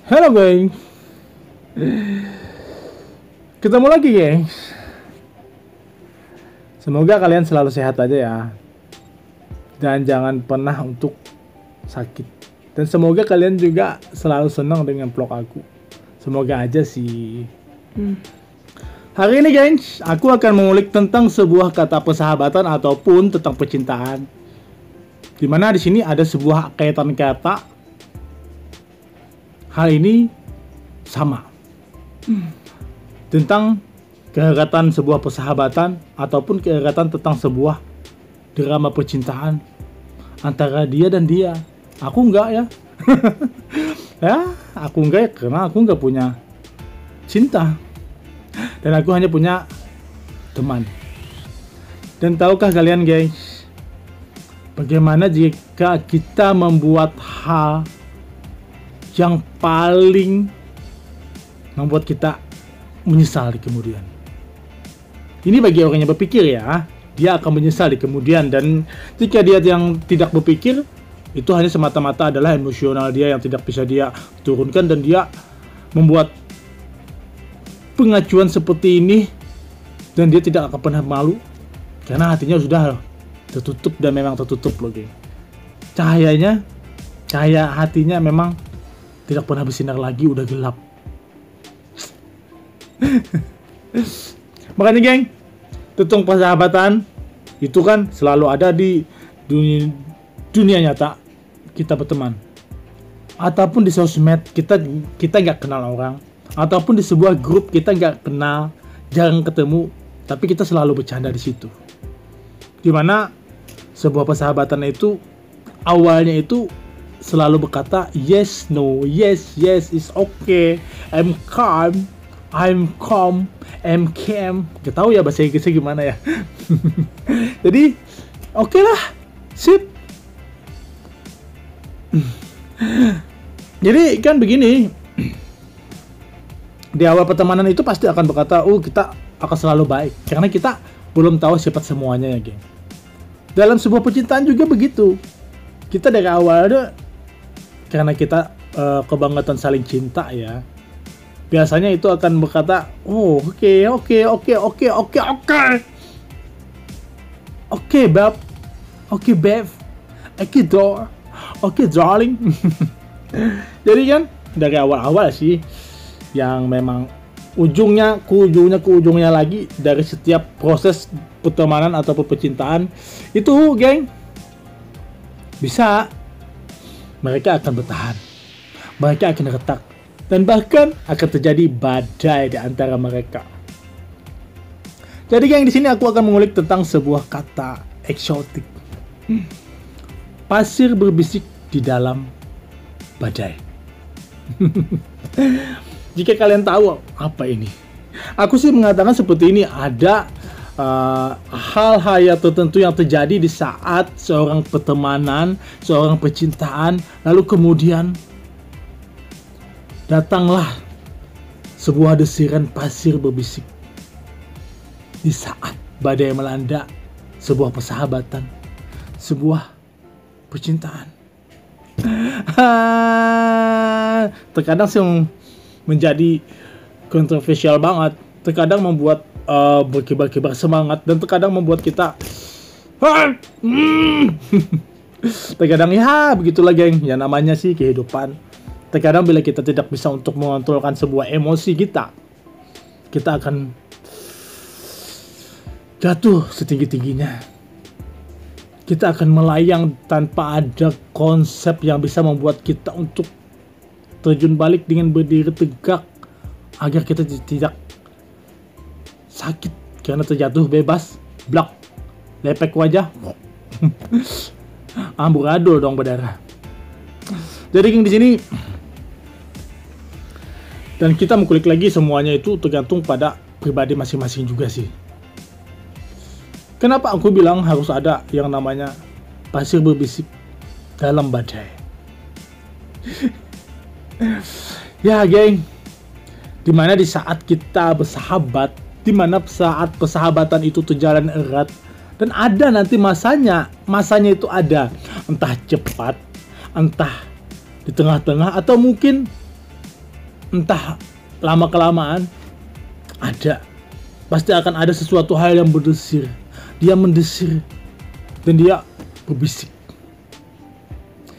Halo geng, ketemu lagi geng. Semoga kalian selalu sehat aja ya. Dan jangan pernah untuk sakit. Dan semoga kalian juga selalu senang dengan vlog aku. Semoga aja sih. Hari ini gengs, aku akan mengulik tentang sebuah kata persahabatan ataupun tentang percintaan. Dimana di sini ada sebuah kaitan kata. Hal ini sama tentang kehangatan sebuah persahabatan ataupun kehangatan tentang sebuah drama percintaan antara dia dan dia. Aku enggak ya. Ya, aku enggak ya karena aku enggak punya cinta. Dan aku hanya punya teman. Dan tahukah kalian guys, bagaimana jika kita membuat hal yang paling membuat kita menyesal di kemudian. Ini bagi orang yang berpikir ya, dia akan menyesal di kemudian. Dan jika dia yang tidak berpikir, itu hanya semata-mata adalah emosional dia yang tidak bisa dia turunkan. Dan dia membuat pengacuan seperti ini, dan dia tidak akan pernah malu karena hatinya sudah tertutup dan memang tertutup loh geng. Cahaya hatinya memang tidak pernah bersinar lagi, udah gelap. Makanya geng, tentang persahabatan itu kan selalu ada di dunia nyata kita berteman, ataupun di sosmed kita nggak kenal orang, ataupun di sebuah grup kita nggak kenal, jarang ketemu, tapi kita selalu bercanda di situ. Dimana sebuah persahabatan itu awalnya itu selalu berkata yes, no, yes, it's okay, I'm calm, I'm calm. Gak tahu ya bahasa Inggrisnya gimana ya. Jadi oke lah, sip. Jadi kan begini, di awal pertemanan itu pasti akan berkata, kita akan selalu baik, karena kita belum tahu sifat semuanya ya geng. Dalam sebuah percintaan juga begitu. Kita dari awal ada, karena kita kebanggaan saling cinta ya, biasanya itu akan berkata, oke bab, oke babe, oke darling. Jadi kan dari awal sih, yang memang ujungnya lagi dari setiap proses pertemanan ataupun percintaan itu geng, bisa mereka akan bertahan, mereka akan retak, dan bahkan akan terjadi badai di antara mereka. Jadi geng, di sini aku akan mengulik tentang sebuah kata eksotik. Pasir berbisik di dalam badai. Jika kalian tahu apa ini, aku sih mengatakan seperti ini. Ada hal-hal tertentu yang terjadi di saat seorang pertemanan, seorang percintaan, lalu kemudian datanglah sebuah desiran pasir berbisik di saat badai melanda sebuah persahabatan, sebuah percintaan. Terkadang sih menjadi kontroversial banget, terkadang membuat berkibar-kibar semangat, dan terkadang membuat kita terkadang ya begitulah geng, ya namanya sih kehidupan. Terkadang bila kita tidak bisa untuk mengontrolkan sebuah emosi kita akan jatuh setinggi-tingginya. Kita akan melayang tanpa ada konsep yang bisa membuat kita untuk terjun balik dengan berdiri tegak, agar kita tidak sakit karena terjatuh bebas, blak, lepek wajah, amburadul dong berdarah. Jadi di sini, dan kita mengkulik lagi, semuanya itu tergantung pada pribadi masing-masing juga sih. Kenapa aku bilang harus ada yang namanya pasir berbisik dalam badai? Ya geng, dimana di saat kita bersahabat, dimana saat persahabatan itu terjalan erat, dan ada nanti masanya itu ada, entah cepat, entah di tengah-tengah, atau mungkin entah lama kelamaan pasti akan ada sesuatu hal yang berdesir. Dia mendesir dan dia berbisik.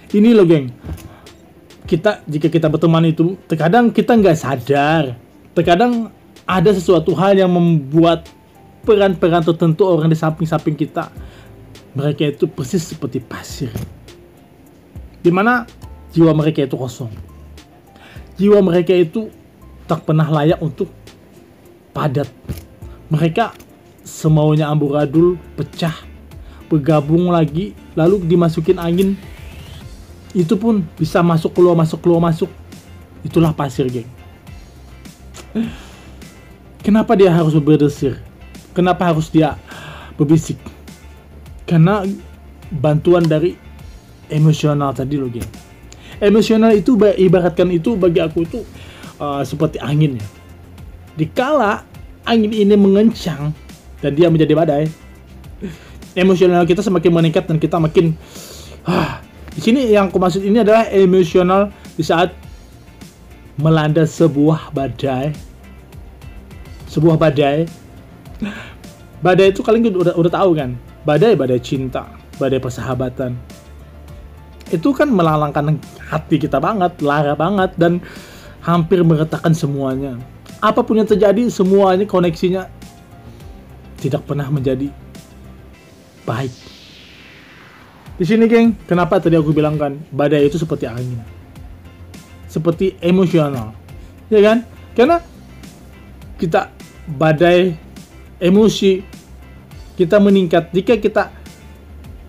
Ini loh geng, jika kita berteman itu terkadang kita nggak sadar, terkadang ada sesuatu hal yang membuat peran-peran tertentu orang di samping-samping kita, mereka itu persis seperti pasir, dimana jiwa mereka itu kosong. Jiwa mereka itu tak pernah layak untuk padat. Mereka semaunya amburadul, pecah, bergabung lagi, lalu dimasukin angin. Itu pun bisa masuk keluar masuk. Itulah pasir, geng. Kenapa dia harus berdesir? Kenapa harus dia berbisik? Karena bantuan dari emosional tadi loh, geng. Emosional itu ibaratkan itu bagi aku itu seperti angin ya. Dikala angin ini mengencang dan dia menjadi badai, emosional kita semakin meningkat dan kita makin di sini yang aku maksud ini adalah emosional di saat melanda sebuah badai. Badai itu kalian udah tahu kan? Badai cinta, badai persahabatan. Itu kan melelahkan hati kita banget, lara banget, dan hampir meretakkan semuanya. Apapun yang terjadi, semuanya koneksinya tidak pernah menjadi baik. Di sini, geng, kenapa tadi aku bilang kan, badai itu seperti angin, seperti emosional, ya kan? Karena kita badai emosi, kita meningkat jika kita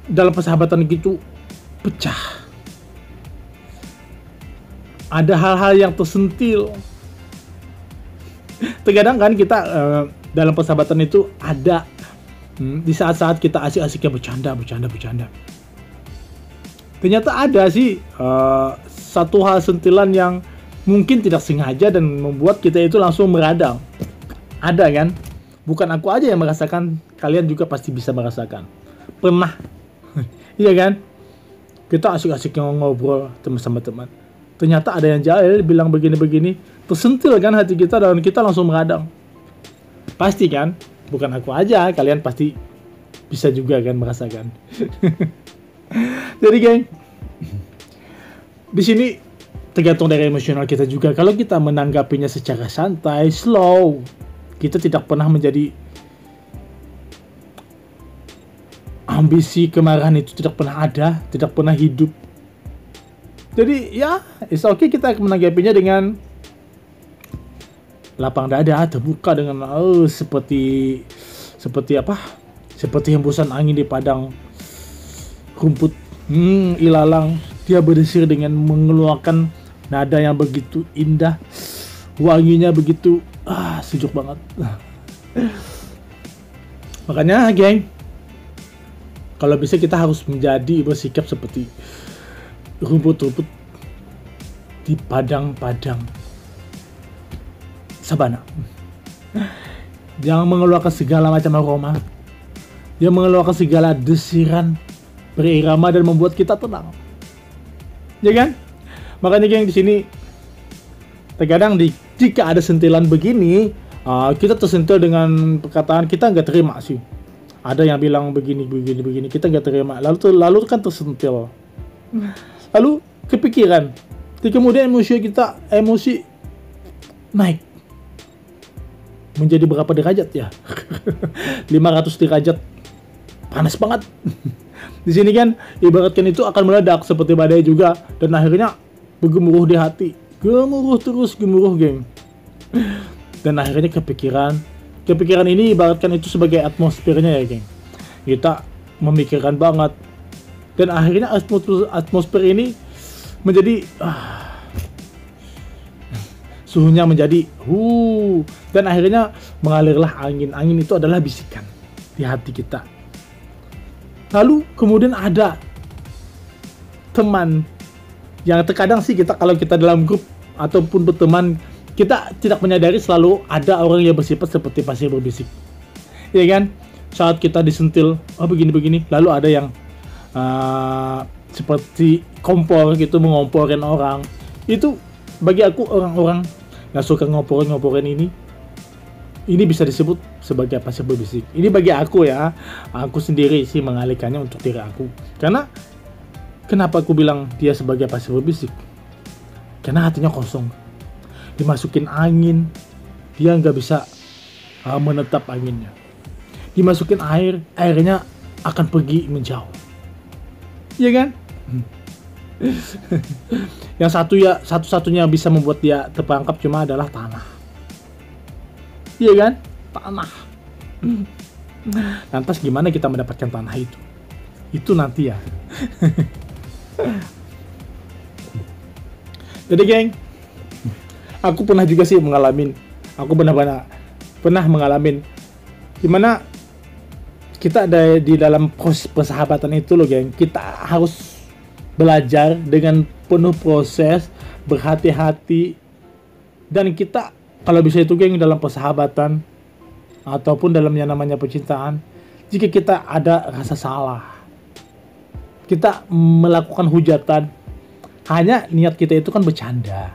dalam persahabatan gitu pecah. Ada hal-hal yang tersentil. Terkadang kan kita dalam persahabatan itu ada di saat-saat kita asik-asiknya bercanda. Ternyata ada sih satu hal sentilan yang mungkin tidak sengaja dan membuat kita itu langsung meradang. Ada kan? Bukan aku aja yang merasakan, kalian juga pasti bisa merasakan. Pernah. Iya kan? Kita asik-asiknya ngobrol sama teman. Ternyata ada yang jahil bilang begini-begini, tersentil kan hati kita dan kita langsung meradang. Pasti kan? Bukan aku aja, kalian pasti bisa juga kan merasakan. Jadi geng, di sini tergantung dari emosional kita juga. Kalau kita menanggapinya secara santai, slow, kita tidak pernah menjadi ambisi, kemarahan itu tidak pernah ada, tidak pernah hidup. Jadi ya, it's okay, kita menanggapinya dengan lapang dada, terbuka dengan seperti apa? Seperti hembusan angin di padang rumput ilalang. Dia berdesir dengan mengeluarkan nada yang begitu indah, wanginya begitu sejuk banget. Makanya geng, kalau bisa kita harus bersikap seperti rumput-rumput di padang-padang sabana. Jangan mengeluarkan segala macam aroma. Dia mengeluarkan segala desiran berirama dan membuat kita tenang. Ya kan? Makanya geng, di sini terkadang jika ada sentilan begini, kita tersentil dengan perkataan, kita nggak terima sih. Ada yang bilang begini, kita nggak terima. Lalu kan tersentil. Lalu kepikiran. Kemudian emosi naik. Menjadi berapa derajat ya? 500 derajat. Panas banget. Di sini kan ibaratkan itu akan meledak seperti badai juga, dan akhirnya bergemuruh di hati. Gemuruh geng. Dan akhirnya kepikiran ini ibaratkan itu sebagai atmosfernya ya geng. Kita memikirkan banget, dan akhirnya atmosfer ini menjadi suhunya menjadi dan akhirnya mengalirlah angin. Angin itu adalah bisikan di hati kita. Lalu kemudian ada teman yang terkadang sih kalau kita dalam grup ataupun berteman, kita tidak menyadari selalu ada orang yang bersifat seperti pasir berbisik. Iya kan? Saat kita disentil, begini-begini, lalu ada yang seperti kompor gitu, mengomporin orang. Itu bagi aku orang-orang yang suka ngoporin ini bisa disebut sebagai pasir berbisik. Ini bagi aku ya, aku sendiri sih mengalihkannya untuk diri aku. Karena kenapa aku bilang dia sebagai pasir berbisik? Karena hatinya kosong, dimasukin angin, dia nggak bisa menetap anginnya. Dimasukin air, airnya akan pergi menjauh. Iya kan? Yang satu-satunya bisa membuat dia terperangkap cuma adalah tanah. Iya kan? Tanah. Lantas gimana kita mendapatkan tanah itu? Itu nanti ya. Jadi geng, aku pernah juga sih pernah mengalami gimana kita ada di dalam proses persahabatan itu loh geng. Kita harus belajar dengan penuh proses, berhati-hati, dan kita kalau bisa itu geng dalam persahabatan ataupun dalam yang namanya percintaan, jika kita ada rasa salah, kita melakukan hujatan, hanya niat kita itu kan bercanda,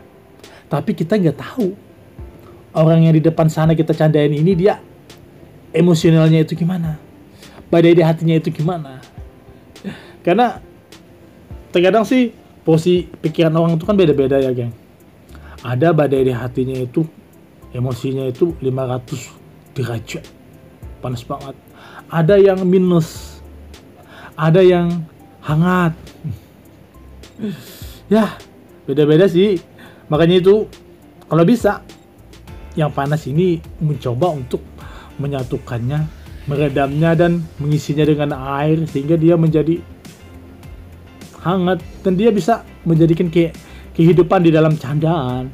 tapi kita nggak tahu orang yang di depan sana kita candain ini dia emosionalnya itu gimana, badai di hatinya itu gimana. Karena terkadang sih posisi pikiran orang itu kan beda-beda ya geng. Ada badai di hatinya itu emosinya itu 500 derajat, panas banget. Ada yang minus, ada yang hangat. Ya, beda-beda sih. Makanya itu kalau bisa yang panas ini mencoba untuk menyatukannya, meredamnya dan mengisinya dengan air sehingga dia menjadi hangat dan dia bisa menjadikan kehidupan di dalam candaan,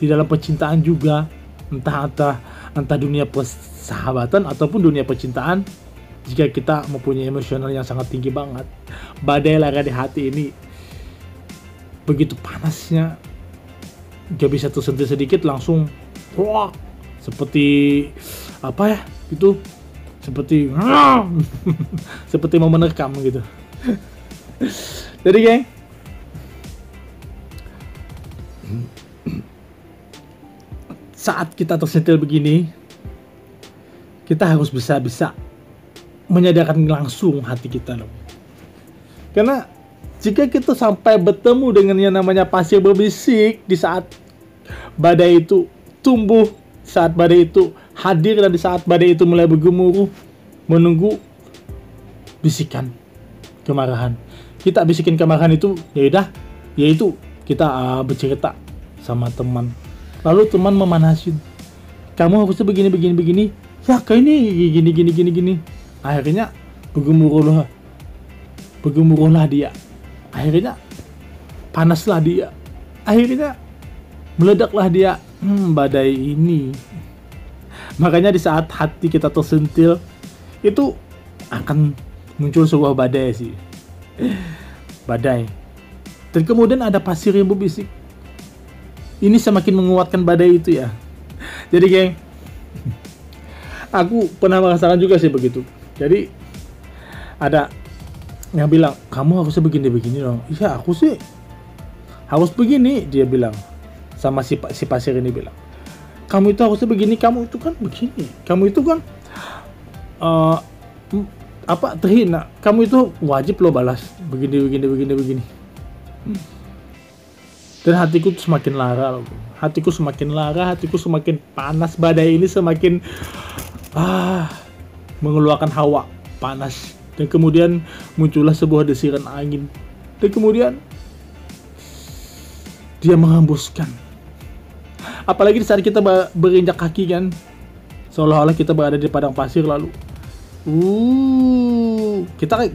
di dalam percintaan juga. Entah dunia persahabatan ataupun dunia percintaan, jika kita mempunyai emosional yang sangat tinggi banget, badai lara di hati ini begitu panasnya, gak bisa tersentuh sedikit langsung wah, seperti apa ya itu, seperti seperti mau menerkam gitu. Jadi geng, saat kita tersentil begini, kita harus bisa menyadarkan langsung hati kita loh. Karena jika kita sampai bertemu dengan yang namanya pasir berbisik di saat badai itu tumbuh, saat badai itu hadir dan di saat badai itu mulai bergemuruh, menunggu bisikan kemarahan. Kita bisikin kemarahan itu, yaitu kita bercerita sama teman. Lalu teman memanasin, kamu harusnya begini, ya kayak ini gini. Akhirnya bergemuruhlah dia. Akhirnya panaslah dia. Akhirnya meledaklah dia. Badai ini. Makanya di saat hati kita tersentil, itu akan muncul sebuah badai sih. Badai. Dan kemudian ada pasir yang berbisik. Ini semakin menguatkan badai itu ya. Jadi geng, aku pernah merasakan juga sih begitu. Jadi ada yang bilang, kamu harusnya begini dong. Iya, aku sih harus begini, dia bilang. Sama si pasir ini bilang, kamu itu harusnya begini, kamu itu kan begini, kamu itu kan terhina, kamu itu wajib lo balas begini. Dan hatiku tuh semakin lara, hatiku semakin panas, badai ini semakin mengeluarkan hawa panas, dan kemudian muncullah sebuah desiran angin, dan kemudian dia menghembuskan. Apalagi di saat kita berinjak kaki kan, seolah-olah kita berada di padang pasir, lalu kita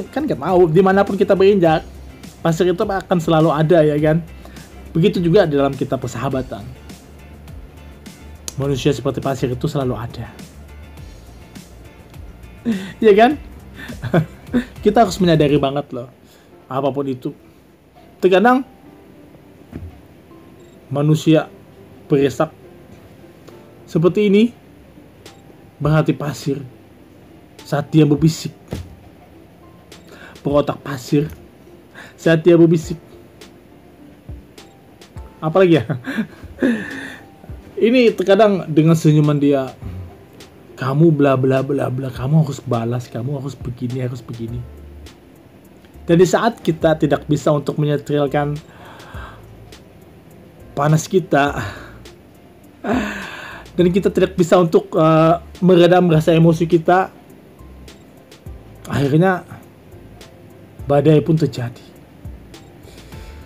kan nggak tahu dimanapun kita berinjak, pasir itu akan selalu ada ya kan. Begitu juga di dalam kita persahabatan, manusia seperti pasir itu selalu ada. Ya kan? Kita harus menyadari banget loh, apapun itu. Terkadang manusia beresak seperti ini berhati pasir saat dia berbisik, berotak pasir saat dia berbisik. Apalagi ya? Ini terkadang dengan senyuman dia, kamu bla bla bla bla, kamu harus balas, kamu harus begini, harus begini. Dan di saat kita tidak bisa untuk menyetrilkan panas kita, dan kita tidak bisa untuk meredam rasa emosi kita, akhirnya badai pun terjadi.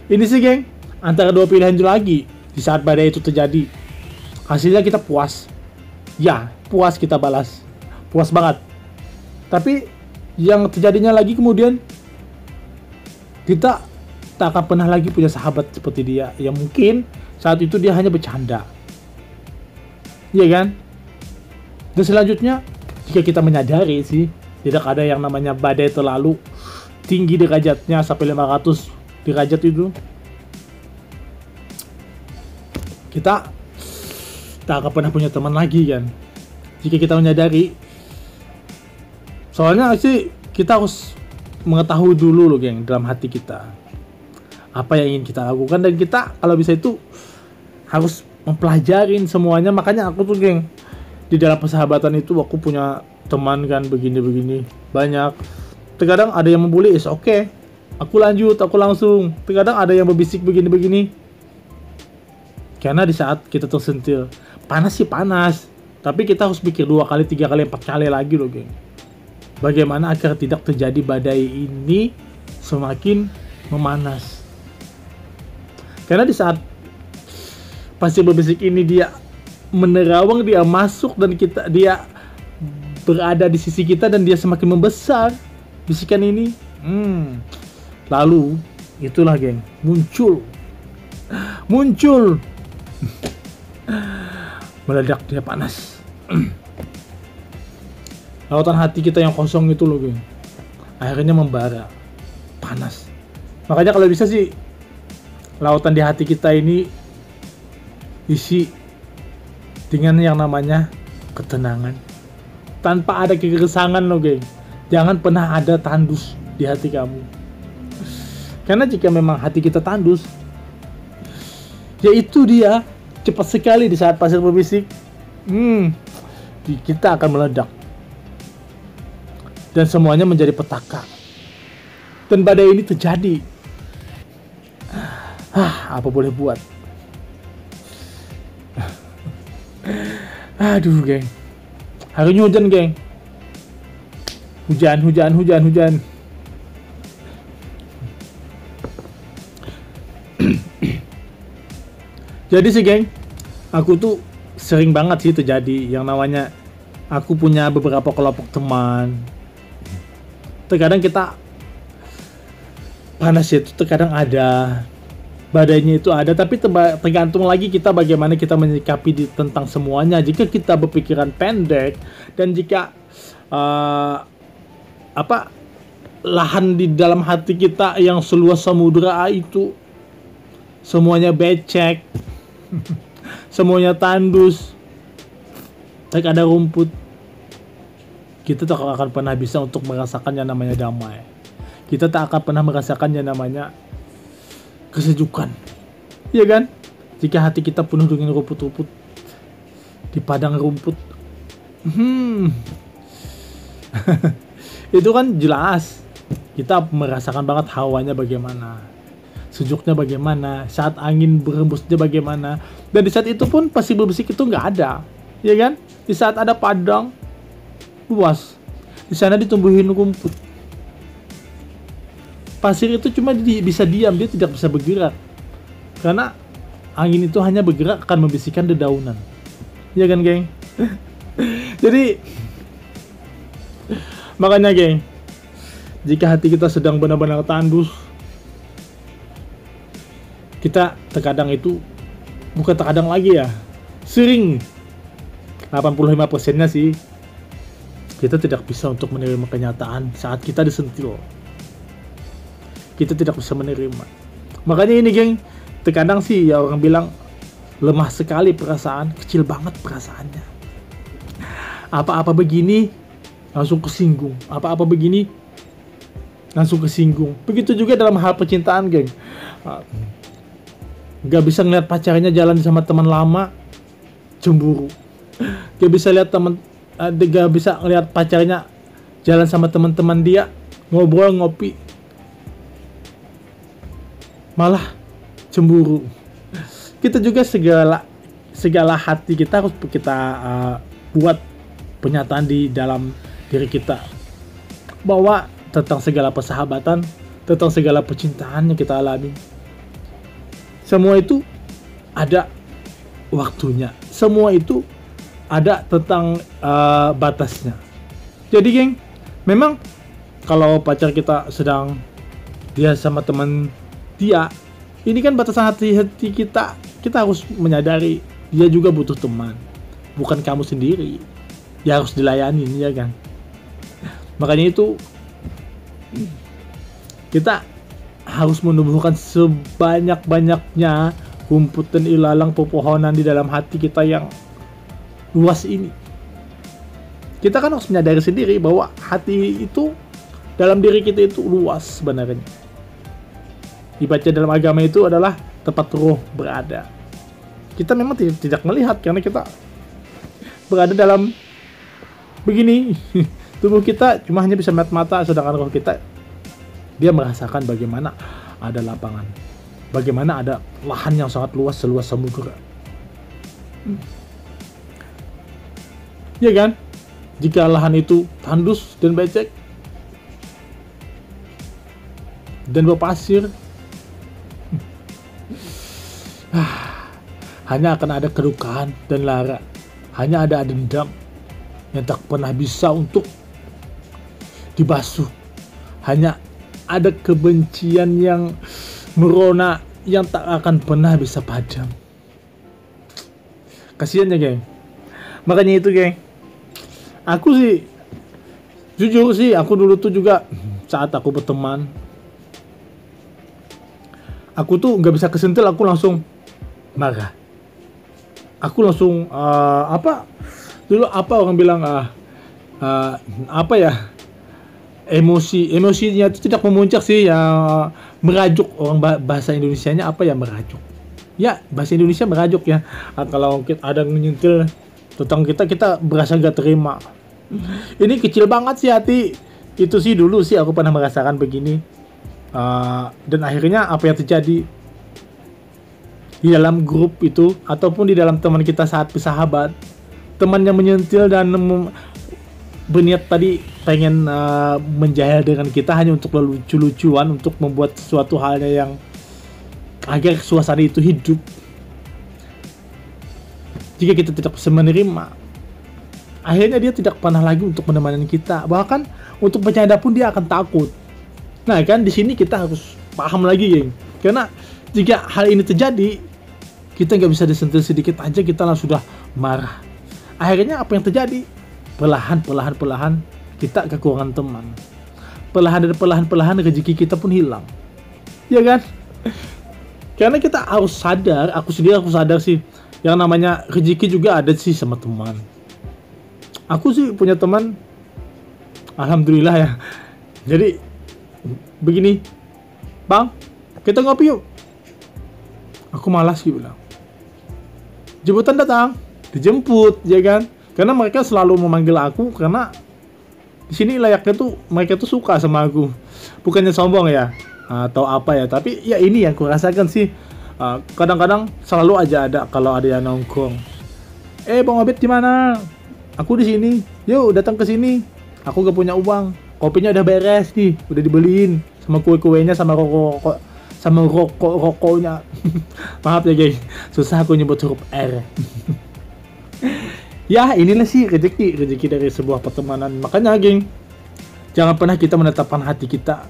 Ini sih geng, antara dua pilihan itu lagi. Di saat badai itu terjadi, hasilnya kita puas. Ya, puas, kita balas. Puas banget. Tapi yang terjadinya lagi kemudian, kita tak akan pernah lagi punya sahabat seperti dia. Yang mungkin saat itu dia hanya bercanda. Iya kan? Dan selanjutnya, jika kita menyadari sih, tidak ada yang namanya badai terlalu tinggi derajatnya sampai 500 derajat itu, kita tak akan pernah punya teman lagi kan, jika kita menyadari. Soalnya sih kita harus mengetahui dulu loh geng, dalam hati kita apa yang ingin kita lakukan, dan kita kalau bisa itu harus mempelajarin semuanya. Makanya aku tuh geng, di dalam persahabatan itu aku punya teman kan begini-begini banyak. Terkadang ada yang membuli, is oke, aku lanjut, aku langsung. Terkadang ada yang berbisik begini-begini. Karena di saat kita tersentil, panas sih panas, tapi kita harus pikir 2 kali, 3 kali, 4 kali lagi loh geng. Bagaimana agar tidak terjadi badai ini semakin memanas. Karena di saat pasir berbisik ini dia menerawang, dia masuk, dan dia berada di sisi kita, dan dia semakin membesar bisikan ini. Lalu itulah geng, muncul meledak, dia panas. Lautan hati kita yang kosong itu loh geng, akhirnya membara, panas. Makanya kalau bisa sih, lautan di hati kita ini isi dengan yang namanya ketenangan, tanpa ada kegesangan loh geng. Jangan pernah ada tandus di hati kamu. Karena jika memang hati kita tandus, yaitu dia cepat sekali di saat pasir berbisik, kita akan meledak. Dan semuanya menjadi petaka. Dan badai ini terjadi. Apa boleh buat. Aduh geng, hari ini hujan geng. Hujan. Jadi sih geng, aku tuh sering banget sih terjadi yang namanya aku punya beberapa kelompok teman. Terkadang kita panas itu terkadang ada, badainya itu ada, tapi tergantung lagi kita bagaimana kita menyikapi tentang semuanya. Jika kita berpikiran pendek, dan jika lahan di dalam hati kita yang seluas samudra itu semuanya becek, semuanya tandus, tak ada rumput, kita tak akan pernah bisa untuk merasakan yang namanya damai. Kita tak akan pernah merasakan yang namanya kesejukan, iya kan? Jika hati kita penuh dengan rumput-rumput di padang rumput, itu kan jelas kita merasakan banget hawanya bagaimana, sejuknya bagaimana, saat angin berembusnya bagaimana. Dan di saat itu pun pasir berbisik itu nggak ada, ya kan? Di saat ada padang luas, di sana ditumbuhin rumput. Pasir itu cuma bisa diam, dia tidak bisa bergerak. Karena angin itu hanya bergerak akan membisikkan dedaunan. Ya kan, geng? Jadi makanya, geng, jika hati kita sedang benar-benar tandus, kita terkadang itu, bukan terkadang lagi ya, sering 85%-nya sih, kita tidak bisa untuk menerima kenyataan saat kita disentil. Kita tidak bisa menerima. Makanya ini, geng, terkadang sih ya orang bilang lemah sekali perasaan, kecil banget perasaannya. Apa-apa begini langsung kesinggung, apa-apa begini langsung kesinggung. Begitu juga dalam hal percintaan, geng. Gak bisa ngeliat pacarnya jalan sama teman lama, cemburu. Gak bisa lihat gak bisa lihat pacarnya jalan sama teman-teman dia, ngobrol ngopi, malah cemburu. Kita juga segala hati kita harus kita buat pernyataan di dalam diri kita bahwa tentang segala persahabatan, tentang segala percintaan yang kita alami, semua itu ada waktunya, semua itu ada tentang batasnya. Jadi geng, memang kalau pacar kita sedang dia sama teman dia, ini kan batasan hati kita. Kita harus menyadari dia juga butuh teman, bukan kamu sendiri. Ya harus dilayani, ya kan. Makanya itu kita harus menumbuhkan sebanyak-banyaknya rumput dan ilalang pepohonan di dalam hati kita yang luas ini. Kita kan harus menyadari sendiri bahwa hati itu dalam diri kita itu luas sebenarnya. Dibaca dalam agama itu adalah tempat roh berada. Kita memang tidak melihat karena kita berada dalam begini. Tubuh kita cuma hanya bisa melihat mata, sedangkan roh kita dia merasakan bagaimana ada lapangan, bagaimana ada lahan yang sangat luas seluas samudera. Ya kan? Jika lahan itu tandus dan becek dan berpasir, hanya akan ada kedukaan dan lara. Hanya ada dendam yang tak pernah bisa untuk dibasuh. Hanya ada kebencian yang merona yang tak akan pernah bisa padam. Kasian ya geng. Makanya itu geng, aku sih jujur sih, aku dulu tuh juga saat aku berteman, aku tuh nggak bisa kesentil, aku langsung marah. Aku langsung dulu orang bilang emosinya itu tidak memuncak sih, yang merajuk. Orang bahasa Indonesianya apa ya, merajuk ya, bahasa Indonesia merajuk ya. Kalau ada nyentil tentang kita berasa gak terima. Ini kecil banget sih hati itu sih. Dulu sih aku pernah merasakan begini, dan akhirnya apa yang terjadi di dalam grup itu ataupun di dalam teman kita saat bersahabat, teman yang menyentil dan berniat tadi pengen menjahil dengan kita hanya untuk lucu-lucuan, untuk membuat sesuatu halnya yang agar suasana itu hidup. Jika kita tidak bisa menerima, akhirnya dia tidak pernah lagi untuk menemani kita. Bahkan untuk bercanda pun dia akan takut. Nah kan di sini kita harus paham lagi geng, karena jika hal ini terjadi, kita nggak bisa disentil sedikit aja kita langsung sudah marah. Akhirnya apa yang terjadi? Perlahan kita kekurangan teman. Perlahan rezeki kita pun hilang. Ya kan? Karena kita harus sadar, aku sadar sih, yang namanya rezeki juga ada sih sama teman. Aku sih punya teman, alhamdulillah ya. Jadi begini, bang, kita ngopi yuk. Aku malas sih bilang. Jemputan datang, dijemput, ya kan? Karena mereka selalu memanggil aku karena di sini layaknya tuh mereka tuh suka sama aku. Bukannya sombong ya atau apa ya, tapi ya ini yang aku rasakan sih. Kadang-kadang selalu aja ada kalau ada yang nongkrong. Bang Obet di mana? Aku di sini. Yuk datang ke sini. Aku gak punya uang. Kopinya udah beres nih, udah dibeliin sama kue-kuenya sama rokoknya. Maaf ya guys, susah aku nyebut huruf R. Ya inilah sih rezeki dari sebuah pertemanan. Makanya geng, jangan pernah kita menetapkan hati kita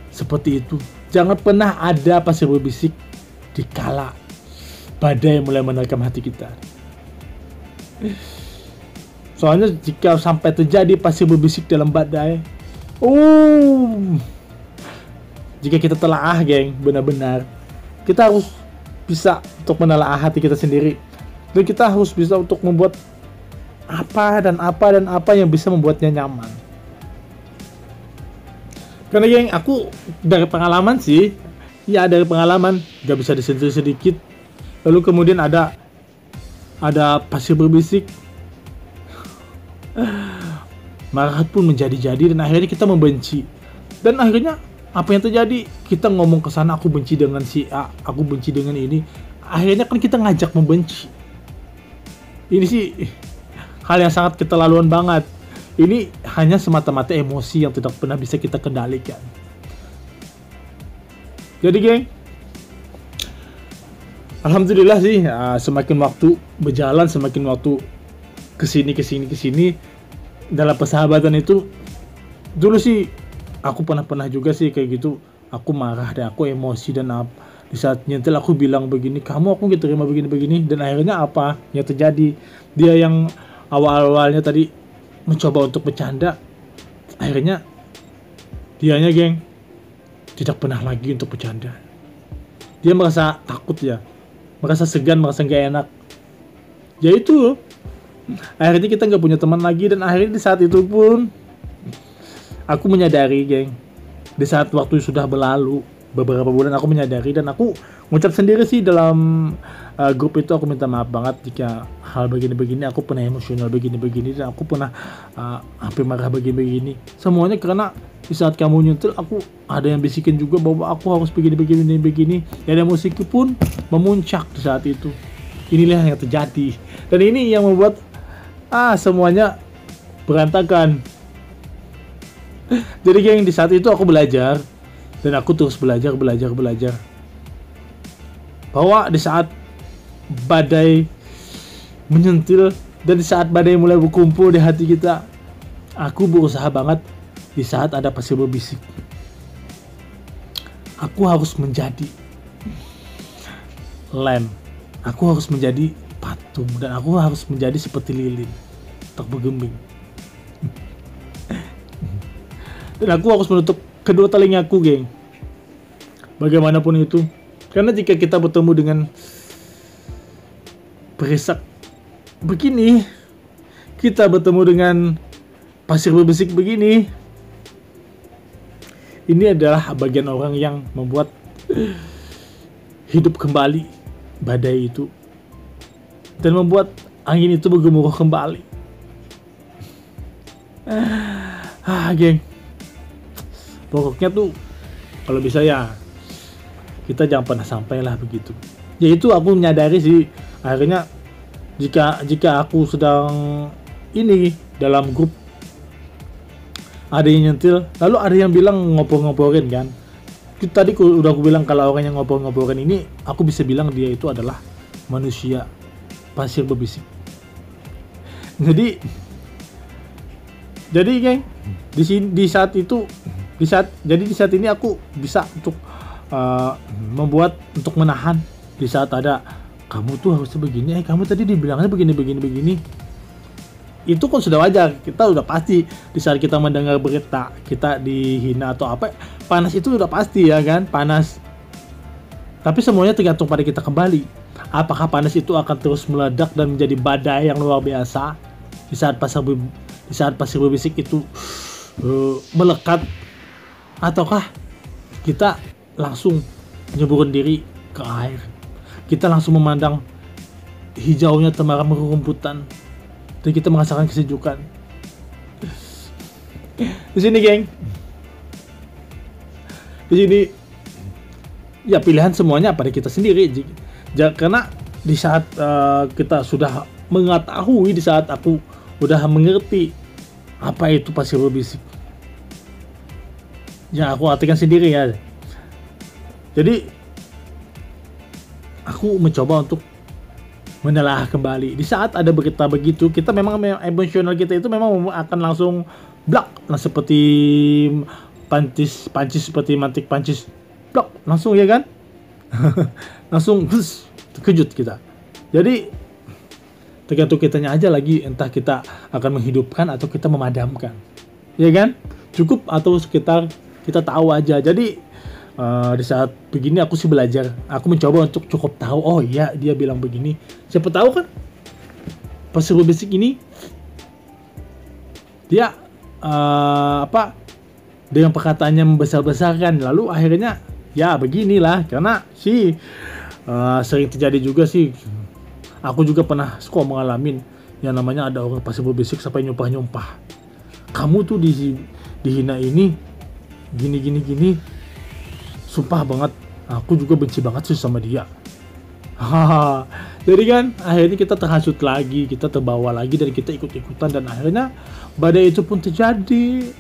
seperti itu. Jangan pernah ada pasir berbisik di kala badai mulai menerkam hati kita. Soalnya jika sampai terjadi pasir berbisik dalam badai, jika kita telaah geng, benar-benar kita harus bisa untuk menelaah hati kita sendiri. Dan kita harus bisa untuk membuat apa yang bisa membuatnya nyaman. Karena geng, aku dari pengalaman sih, ya dari pengalaman, gak bisa disentuh sedikit. Lalu kemudian ada ada pasir berbisik, marah pun menjadi-jadi dan akhirnya kita membenci. Dan akhirnya apa yang terjadi? Kita ngomong ke sana, aku benci dengan si A, aku benci dengan ini. Akhirnya kan kita ngajak membenci. Ini sih hal yang sangat keterlaluan banget. Ini hanya semata-mata emosi yang tidak pernah bisa kita kendalikan. Jadi geng, alhamdulillah sih, semakin waktu berjalan, semakin waktu kesini dalam persahabatan itu, dulu sih aku pernah juga sih kayak gitu. Aku marah dan aku emosi dan di saat nyentil aku bilang begini, kamu aku gak terima begini, dan akhirnya apa yang terjadi? Dia yang awalnya tadi mencoba untuk bercanda, akhirnya dianya geng tidak pernah lagi untuk bercanda. Dia merasa takut ya, merasa segan, merasa gak enak. Ya itu, akhirnya kita gak punya teman lagi. Dan akhirnya di saat itu pun aku menyadari geng, di saat waktu sudah berlalu beberapa bulan, aku menyadari dan aku ngucap sendiri sih dalam grup itu. Aku minta maaf banget jika hal begini-begini, aku pernah emosional begini-begini, dan aku pernah hampir marah begini-begini. Semuanya karena di saat kamu nyentil, aku ada yang bisikin juga bahwa aku harus begini. Dan emosi pun memuncak di saat itu. Inilah yang terjadi, dan ini yang membuat semuanya berantakan. Jadi geng, di saat itu aku belajar, dan aku terus belajar bahwa di saat badai menyentil dan di saat badai mulai berkumpul di hati kita, aku berusaha banget. Di saat ada pasir berbisik, aku harus menjadi lem, aku harus menjadi patung, dan aku harus menjadi seperti lilin tak bergeming. Dan aku harus menutup kedua telingaku geng, bagaimanapun itu. Karena jika kita bertemu dengan perisak begini, kita bertemu dengan pasir berbisik begini, ini adalah bagian orang yang membuat hidup kembali badai itu, dan membuat angin itu bergemuruh kembali. Geng, pokoknya tuh kalau bisa ya kita jangan pernah sampai lah begitu. Yaitu aku menyadari sih, akhirnya jika aku sedang ini dalam grup, ada yang nyentil, lalu ada yang bilang ngompor-ngomporin kan. Tadi udah aku bilang kalau orang yang ngompor-ngomporin ini, aku bisa bilang dia itu adalah manusia pasir berbisik. Jadi geng, di saat ini aku bisa untuk membuat, untuk menahan. Di saat ada kamu tuh harusnya begini, kamu tadi dibilangnya begini, itu kan sudah wajar. Kita udah pasti di saat kita mendengar berita kita dihina atau apa, panas itu udah pasti ya kan, panas. Tapi semuanya tergantung pada kita kembali. Apakah panas itu akan terus meledak dan menjadi badai yang luar biasa di saat pasir berbisik itu melekat, ataukah kita langsung nyeburin diri ke air, kita langsung memandang hijaunya temaram rumputan, dan kita merasakan kesejukan. Di sini geng, di sini ya pilihan semuanya pada kita sendiri. Karena di saat kita sudah mengetahui, di saat aku udah mengerti apa itu pasir berbisik, ya aku artikan sendiri ya. Jadi aku mencoba untuk menelaah kembali. Di saat ada berita begitu, kita memang emosional kita itu memang akan langsung blak, seperti pancis seperti mantik pancis, blak langsung ya kan. Langsung terkejut kita. Jadi tergantung kitanya aja lagi, entah kita akan menghidupkan atau kita memadamkan, ya kan. Cukup atau sekitar kita tahu aja. Jadi di saat begini aku sih belajar, aku mencoba untuk cukup tahu, oh iya dia bilang begini, siapa tahu kan pasir berbisik ini dia dengan perkataannya membesar-besarkan, lalu akhirnya ya beginilah. Karena sih sering terjadi juga sih, Aku juga pernah mengalami yang namanya ada orang pasir berbisik sampai nyumpah-nyumpah. Kamu tuh dihina ini, gini. Sumpah banget, aku juga benci banget sih sama dia. Hahaha. Jadi kan akhirnya kita terhasut lagi, kita terbawa lagi dan kita ikut-ikutan dan akhirnya badai itu pun terjadi.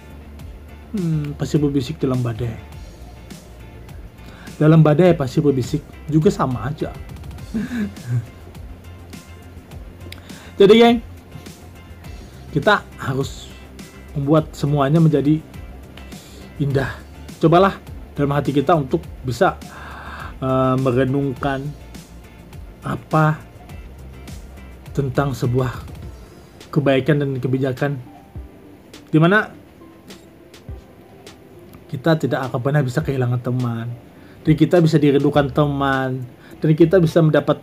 Pasir berbisik dalam badai. Dalam badai pasir berbisik juga sama aja. Jadi geng, kita harus membuat semuanya menjadi indah. Cobalah dalam hati kita untuk bisa merenungkan apa tentang sebuah kebaikan dan kebijakan, dimana kita tidak akan pernah bisa kehilangan teman, dan kita bisa dirindukan teman, dan kita bisa mendapat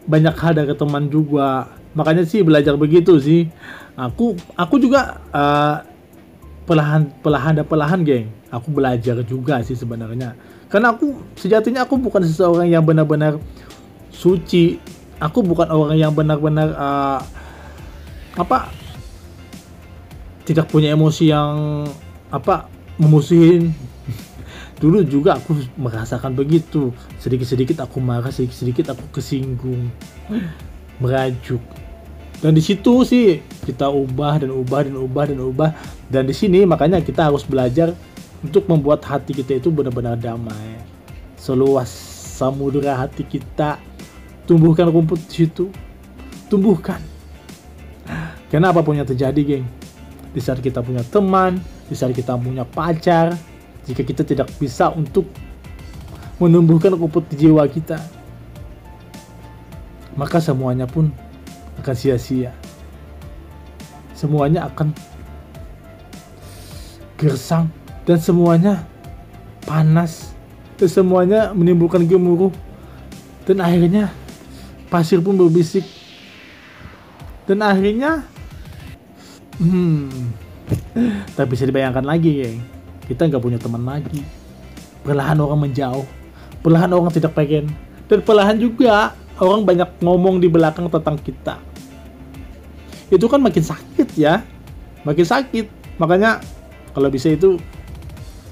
banyak hal dari teman juga. Makanya sih belajar begitu sih. Aku juga perlahan geng. Aku belajar juga sih sebenarnya. Karena sejatinya aku bukan seseorang yang benar-benar suci. Aku bukan orang yang benar-benar tidak punya emosi yang memusuhin. Dulu juga aku merasakan begitu. Sedikit-sedikit aku marah, sedikit-sedikit aku kesinggung, merajuk. Dan di situ sih kita ubah. Dan di sini makanya kita harus belajar untuk membuat hati kita itu benar-benar damai. Seluas samudera hati kita, tumbuhkan rumput di situ. Tumbuhkan. Karena apapun yang terjadi, geng, di saat kita punya teman, di saat kita punya pacar, jika kita tidak bisa untuk menumbuhkan rumput di jiwa kita, maka semuanya pun akan sia-sia. Semuanya akan gersang dan semuanya panas dan semuanya menimbulkan gemuruh dan akhirnya pasir pun berbisik dan akhirnya tak bisa dibayangkan lagi, geng. Kita nggak punya teman lagi. Perlahan orang menjauh, perlahan orang tidak pengen, dan perlahan juga orang banyak ngomong di belakang tentang kita. Itu kan makin sakit ya, makin sakit. Makanya kalau bisa itu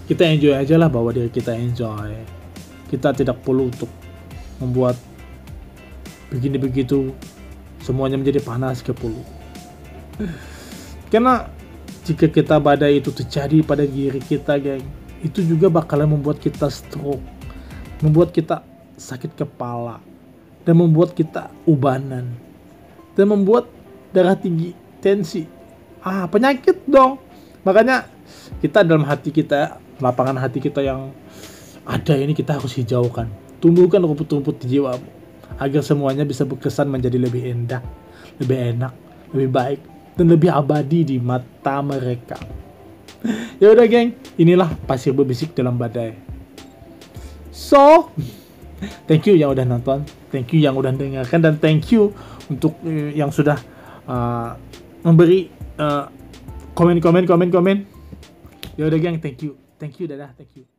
kita enjoy aja lah, bawa diri kita enjoy. Kita tidak perlu untuk membuat begini begitu semuanya menjadi panas ke perlu. Karena jika kita badai itu terjadi pada diri kita, geng, itu juga bakalan membuat kita stroke, membuat kita sakit kepala, dan membuat kita ubanan, dan membuat darah tinggi, tensi, penyakit dong. Makanya kita dalam hati kita, lapangan hati kita yang ada ini kita harus hijaukan, tumbuhkan rumput-rumput di jiwamu, agar semuanya bisa berkesan menjadi lebih indah, lebih enak, lebih baik, dan lebih abadi di mata mereka. Ya udah, geng, inilah pasir berbisik dalam badai. So, thank you yang udah nonton, thank you yang udah dengarkan, dan thank you untuk yang sudah memberi komen. Ya udah, geng, thank you, dadah, thank you.